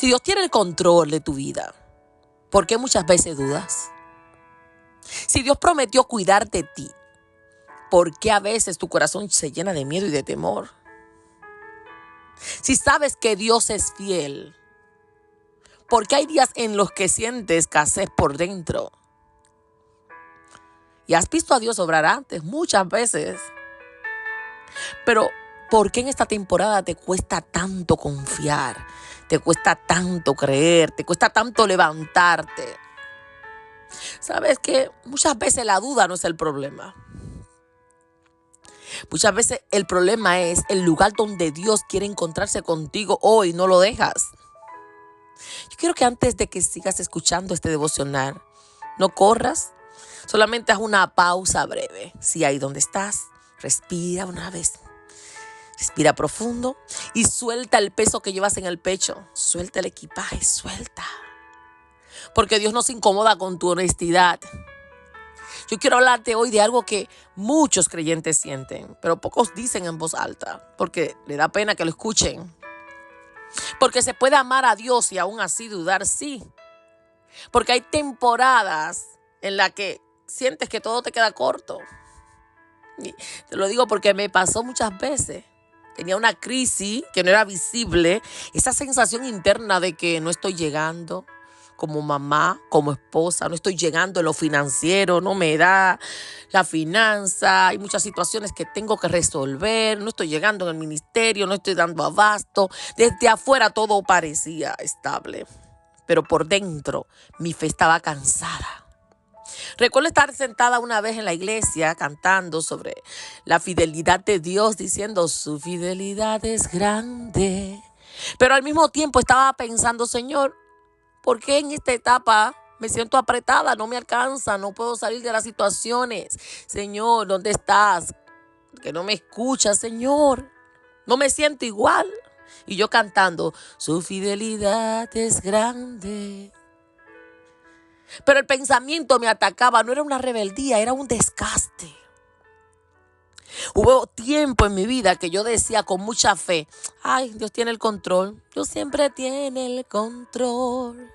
Si Dios tiene el control de tu vida, ¿por qué muchas veces dudas? Si Dios prometió cuidar de ti, ¿por qué a veces tu corazón se llena de miedo y de temor? Si sabes que Dios es fiel, ¿por qué hay días en los que sientes escasez por dentro? Y has visto a Dios obrar antes, muchas veces. Pero, ¿por qué en esta temporada te cuesta tanto confiar? Te cuesta tanto creer, te cuesta tanto levantarte. ¿Sabes qué? Muchas veces la duda no es el problema. Muchas veces el problema es el lugar donde Dios quiere encontrarse contigo hoy, no lo dejas. Yo quiero que antes de que sigas escuchando este devocional, no corras, solamente haz una pausa breve. Si ahí donde estás, respira una vez. Respira profundo y suelta el peso que llevas en el pecho. Suelta el equipaje, suelta. Porque Dios no se incomoda con tu honestidad. Yo quiero hablarte hoy de algo que muchos creyentes sienten, pero pocos dicen en voz alta, porque le da pena que lo escuchen. Porque se puede amar a Dios y aún así dudar, sí. Porque hay temporadas en las que sientes que todo te queda corto. Y te lo digo porque me pasó muchas veces. Tenía una crisis que no era visible, esa sensación interna de que no estoy llegando como mamá, como esposa, no estoy llegando en lo financiero, no me da la finanza, hay muchas situaciones que tengo que resolver, no estoy llegando en el ministerio, no estoy dando abasto. Desde afuera todo parecía estable, pero por dentro mi fe estaba cansada. Recuerdo estar sentada una vez en la iglesia cantando sobre la fidelidad de Dios, diciendo su fidelidad es grande. Pero al mismo tiempo estaba pensando, Señor, ¿por qué en esta etapa me siento apretada? No me alcanza, no puedo salir de las situaciones. Señor, ¿dónde estás? Que no me escuchas, Señor. No me siento igual. Y yo cantando, su fidelidad es grande. Pero el pensamiento me atacaba, no era una rebeldía, era un desgaste. Hubo tiempo en mi vida que yo decía con mucha fe, ay, Dios tiene el control, Dios siempre tiene el control.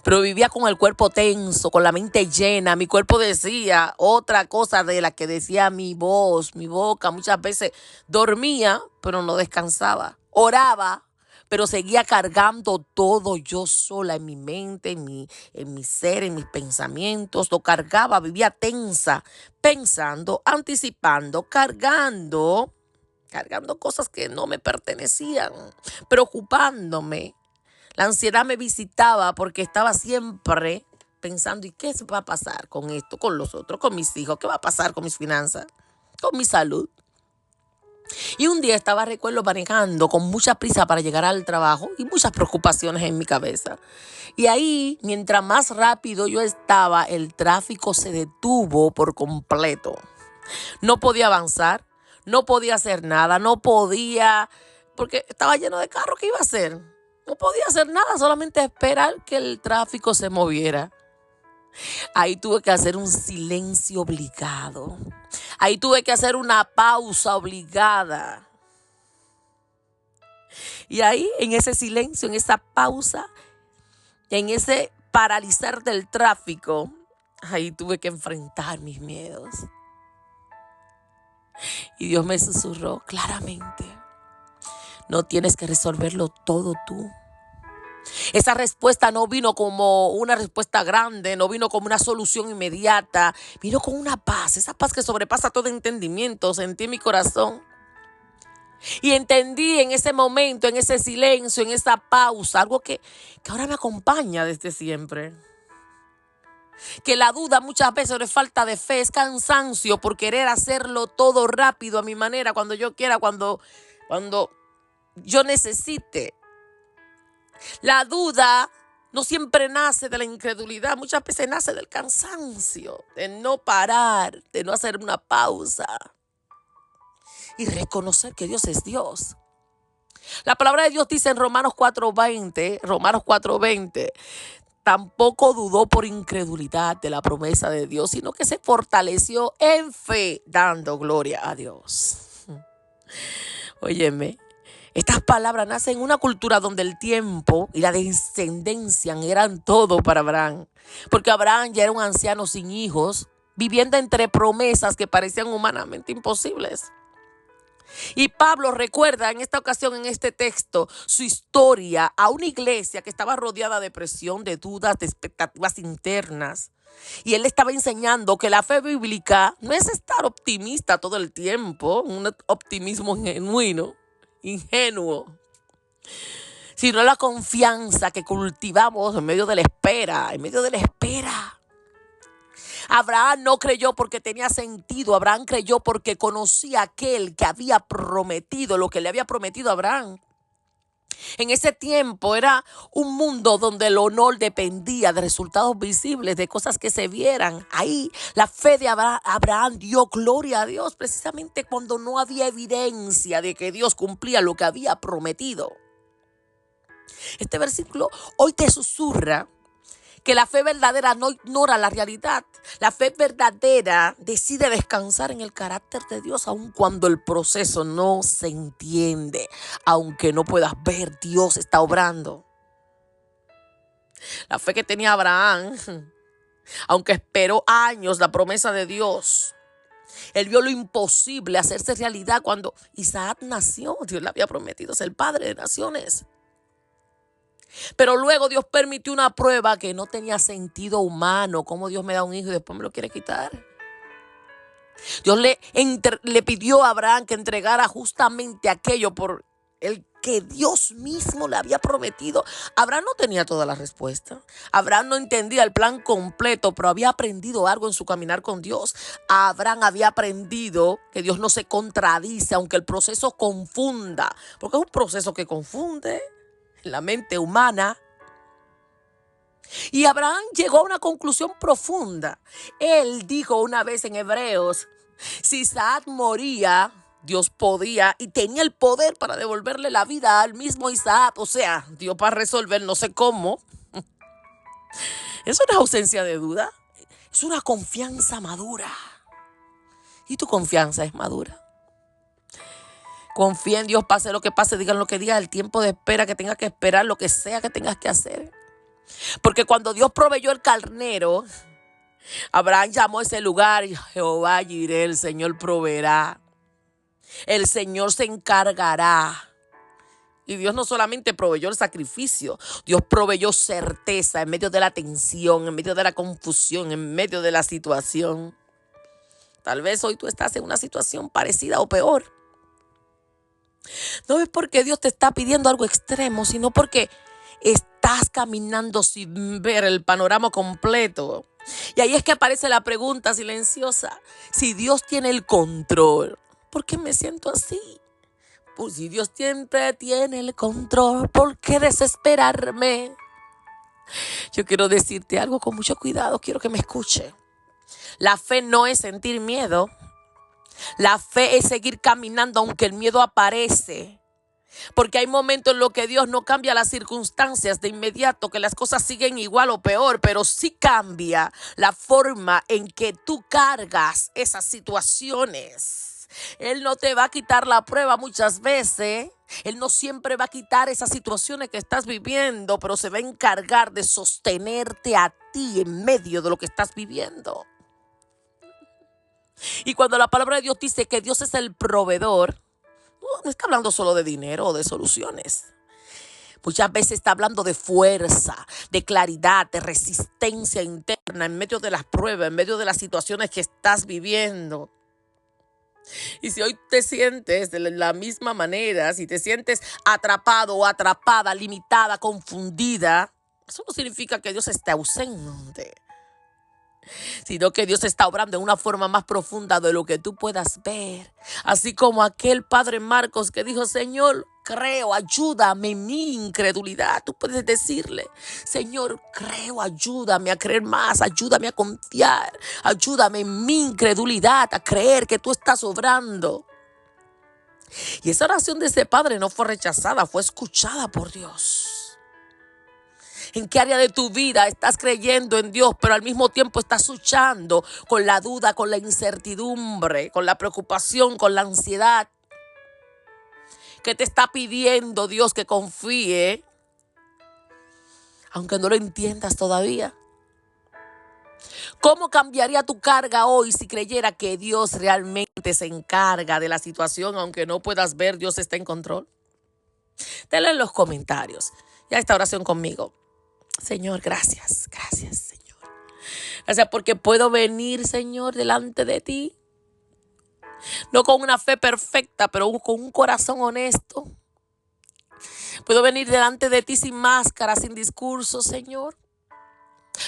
Pero vivía con el cuerpo tenso, con la mente llena. Mi cuerpo decía otra cosa de la que decía mi voz, mi boca. Muchas veces dormía, pero no descansaba. Oraba, pero seguía cargando todo yo sola en mi mente, en mi ser, en mis pensamientos. Lo cargaba, vivía tensa, pensando, anticipando, cargando cosas que no me pertenecían, preocupándome. La ansiedad me visitaba porque estaba siempre pensando, ¿y qué va a pasar con esto, con los otros, con mis hijos? ¿Qué va a pasar con mis finanzas, con mi salud? Y un día recuerdo, manejando con mucha prisa para llegar al trabajo y muchas preocupaciones en mi cabeza. Y ahí, mientras más rápido yo estaba, el tráfico se detuvo por completo. No podía avanzar, no podía hacer nada, porque estaba lleno de carros. ¿Qué iba a hacer? No podía hacer nada, solamente esperar que el tráfico se moviera. Ahí tuve que hacer un silencio obligado. Ahí tuve que hacer una pausa obligada. Y ahí, en ese silencio, en esa pausa, en ese paralizar del tráfico, ahí tuve que enfrentar mis miedos. Y Dios me susurró claramente, no tienes que resolverlo todo tú. Esa respuesta no vino como una respuesta grande, no vino como una solución inmediata, vino con una paz, esa paz que sobrepasa todo entendimiento. Sentí en mi corazón y entendí en ese momento, en ese silencio, en esa pausa, algo que ahora me acompaña desde siempre. Que la duda muchas veces no es falta de fe, es cansancio por querer hacerlo todo rápido a mi manera, cuando yo quiera, cuando yo necesite. La duda no siempre nace de la incredulidad, muchas veces nace del cansancio, de no parar, de no hacer una pausa y reconocer que Dios es Dios. La palabra de Dios dice en Romanos 4:20, tampoco dudó por incredulidad de la promesa de Dios, sino que se fortaleció en fe, dando gloria a Dios. Óyeme, estas palabra nace en una cultura donde el tiempo y la descendencia eran todo para Abraham. Porque Abraham ya era un anciano sin hijos, viviendo entre promesas que parecían humanamente imposibles. Y Pablo recuerda en esta ocasión, en este texto, su historia a una iglesia que estaba rodeada de presión, de dudas, de expectativas internas. Y él estaba enseñando que la fe bíblica no es estar optimista todo el tiempo, un optimismo ingenuo, sino la confianza que cultivamos en medio de la espera, Abraham no creyó porque tenía sentido. Abraham creyó porque conocía a aquel que había prometido lo que le había prometido a Abraham. En ese tiempo era un mundo donde el honor dependía de resultados visibles, de cosas que se vieran. Ahí la fe de Abraham dio gloria a Dios precisamente cuando no había evidencia de que Dios cumplía lo que había prometido. Este versículo hoy te susurra que la fe verdadera no ignora la realidad. La fe verdadera decide descansar en el carácter de Dios aun cuando el proceso no se entiende. Aunque no puedas ver, Dios está obrando. La fe que tenía Abraham, aunque esperó años la promesa de Dios, él vio lo imposible hacerse realidad cuando Isaac nació. Dios le había prometido ser padre de naciones. Pero luego Dios permitió una prueba que no tenía sentido humano. ¿Cómo Dios me da un hijo y después me lo quiere quitar? Dios le pidió a Abraham que entregara justamente aquello por el que Dios mismo le había prometido. Abraham no tenía toda la respuesta. Abraham no entendía el plan completo, pero había aprendido algo en su caminar con Dios. Abraham había aprendido que Dios no se contradice, aunque el proceso confunda, porque es un proceso que confunde la mente humana. Y Abraham llegó a una conclusión profunda. Él dijo una vez en Hebreos, si Isaac moría, Dios podía y tenía el poder para devolverle la vida al mismo Isaac. O sea, Dios para resolver, no sé cómo. Eso no es ausencia de duda, es una confianza madura. ¿Y tu confianza es madura? Confía en Dios, pase lo que pase, digan lo que digan, el tiempo de espera que tengas que esperar, lo que sea que tengas que hacer. Porque cuando Dios proveyó el carnero, Abraham llamó a ese lugar Jehová Jireh, el Señor proveerá. El Señor se encargará. Y Dios no solamente proveyó el sacrificio, Dios proveyó certeza en medio de la tensión, en medio de la confusión, en medio de la situación. Tal vez hoy tú estás en una situación parecida o peor. No es porque Dios te está pidiendo algo extremo, sino porque estás caminando sin ver el panorama completo. Y ahí es que aparece la pregunta silenciosa. Si Dios tiene el control, ¿por qué me siento así? Pues si Dios siempre tiene el control, ¿por qué desesperarme? Yo quiero decirte algo con mucho cuidado, quiero que me escuche. La fe no es sentir miedo. La fe es seguir caminando aunque el miedo aparece. Porque hay momentos en los que Dios no cambia las circunstancias de inmediato, que las cosas siguen igual o peor, pero sí cambia la forma en que tú cargas esas situaciones. Él no te va a quitar la prueba muchas veces. Él no siempre va a quitar esas situaciones que estás viviendo, pero se va a encargar de sostenerte a ti en medio de lo que estás viviendo. Y cuando la palabra de Dios dice que Dios es el proveedor, no está hablando solo de dinero o de soluciones. Muchas veces está hablando de fuerza, de claridad, de resistencia interna en medio de las pruebas, en medio de las situaciones que estás viviendo. Y si hoy te sientes de la misma manera, si te sientes atrapado o atrapada, limitada, confundida, eso no significa que Dios esté ausente, sino que Dios está obrando en una forma más profunda de lo que tú puedas ver. Así como aquel padre Marcos que dijo, Señor, creo, ayúdame en mi incredulidad. Tú puedes decirle, Señor, creo, ayúdame a creer más, ayúdame a confiar, ayúdame en mi incredulidad, a creer que tú estás obrando. Y esa oración de ese padre no fue rechazada, fue escuchada por Dios. ¿En qué área de tu vida estás creyendo en Dios, pero al mismo tiempo estás luchando con la duda, con la incertidumbre, con la preocupación, con la ansiedad? que te está pidiendo Dios que confíe, aunque no lo entiendas todavía? ¿Cómo cambiaría tu carga hoy si creyera que Dios realmente se encarga de la situación, aunque no puedas ver, Dios está en control? Délo en los comentarios. Ya esta oración conmigo. Señor, gracias, Señor. Gracias porque puedo venir, Señor, delante de ti. No con una fe perfecta, pero con un corazón honesto. Puedo venir delante de ti sin máscara, sin discurso, Señor.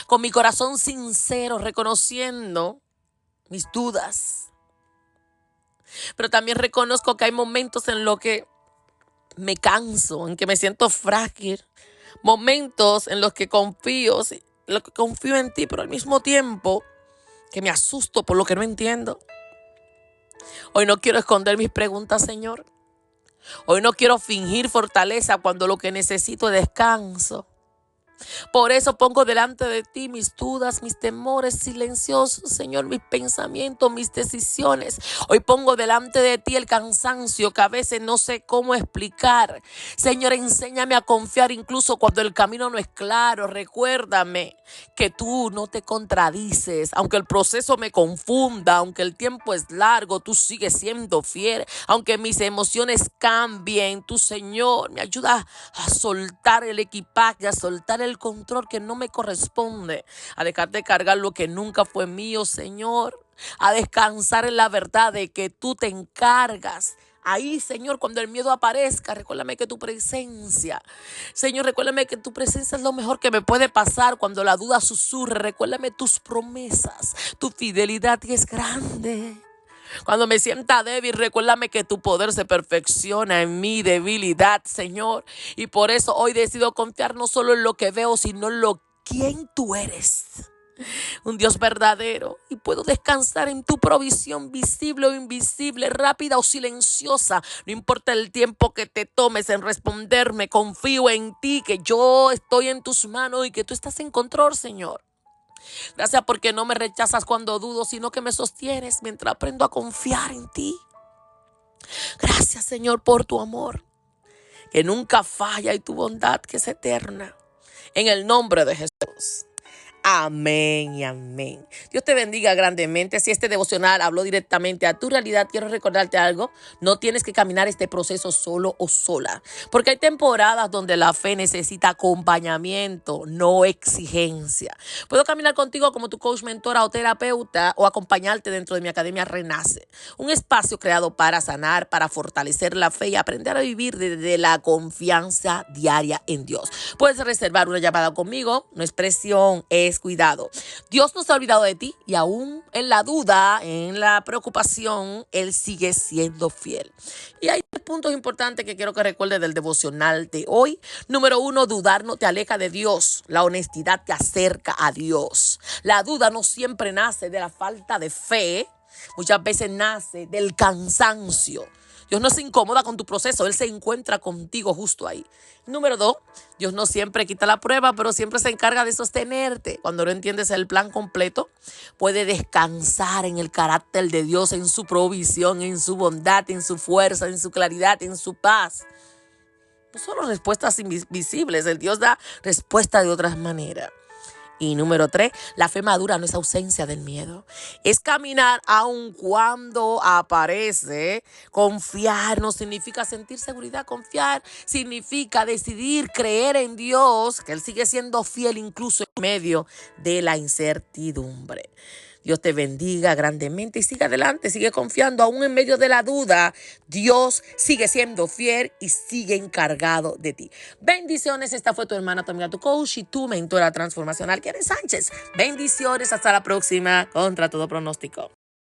Con mi corazón sincero, reconociendo mis dudas. Pero también reconozco que hay momentos en los que me canso, en que me siento frágil. Momentos en los que confío en ti, pero al mismo tiempo que me asusto por lo que no entiendo. Hoy no quiero esconder mis preguntas, Señor. Hoy no quiero fingir fortaleza cuando lo que necesito es descanso. Por eso pongo delante de ti mis dudas, mis temores silenciosos, Señor, mis pensamientos, mis decisiones. Hoy pongo delante de ti el cansancio que a veces no sé cómo explicar. Señor, enséñame a confiar incluso cuando el camino no es claro. Recuérdame que tú no te contradices. Aunque el proceso me confunda, aunque el tiempo es largo, tú sigues siendo fiel. Aunque mis emociones cambien, tú, Señor, me ayuda a soltar el equipaje, a soltar el control que no me corresponde, a dejar de cargar lo que nunca fue mío, Señor, a descansar en la verdad de que tú te encargas. Ahí, Señor, cuando el miedo aparezca, recuérdame que tu presencia, Señor, recuérdame que tu presencia es lo mejor que me puede pasar. Cuando la duda susurre, recuérdame tus promesas, tu fidelidad es grande. Cuando me sienta débil, recuérdame que tu poder se perfecciona en mi debilidad, Señor. Y por eso hoy decido confiar no solo en lo que veo, sino en quién tú eres. Un Dios verdadero, y puedo descansar en tu provisión visible o invisible, rápida o silenciosa. No importa el tiempo que te tomes en responderme, confío en ti, que yo estoy en tus manos y que tú estás en control, Señor. Gracias porque no me rechazas cuando dudo, sino que me sostienes mientras aprendo a confiar en ti. Gracias, Señor, por tu amor, que nunca falla, y tu bondad, que es eterna. En el nombre de Jesús. Amén y amén. Dios te bendiga grandemente. Si este devocional habló directamente a tu realidad, quiero recordarte algo. No tienes que caminar este proceso solo o sola, porque hay temporadas donde la fe necesita acompañamiento, no exigencia. Puedo caminar contigo como tu coach, mentora o terapeuta, o acompañarte dentro de mi academia Renace, un espacio creado para sanar, para fortalecer la fe y aprender a vivir desde la confianza diaria en Dios. Puedes reservar una llamada conmigo. No es presión, es cuidado. Dios no se ha olvidado de ti, y aún en la duda, en la preocupación, Él sigue siendo fiel. Y hay 3 puntos importantes que quiero que recuerdes del devocional de hoy. Número 1, dudar no te aleja de Dios. La honestidad te acerca a Dios. La duda no siempre nace de la falta de fe. Muchas veces nace del cansancio. Dios no se incomoda con tu proceso, Él se encuentra contigo justo ahí. Número 2, Dios no siempre quita la prueba, pero siempre se encarga de sostenerte. Cuando no entiendes el plan completo, puedes descansar en el carácter de Dios, en su provisión, en su bondad, en su fuerza, en su claridad, en su paz. No solo respuestas invisibles, el Dios da respuesta de otras maneras. Y número 3, la fe madura no es ausencia del miedo. Es caminar aun cuando aparece. Confiar no significa sentir seguridad. Confiar significa decidir creer en Dios, que Él sigue siendo fiel incluso en medio de la incertidumbre. Dios te bendiga grandemente y sigue adelante, sigue confiando aún en medio de la duda. Dios sigue siendo fiel y sigue encargado de ti. Bendiciones, esta fue tu hermana, tu amiga, tu coach y tu mentora transformacional, Keren Sánchez. Bendiciones, hasta la próxima, contra todo pronóstico.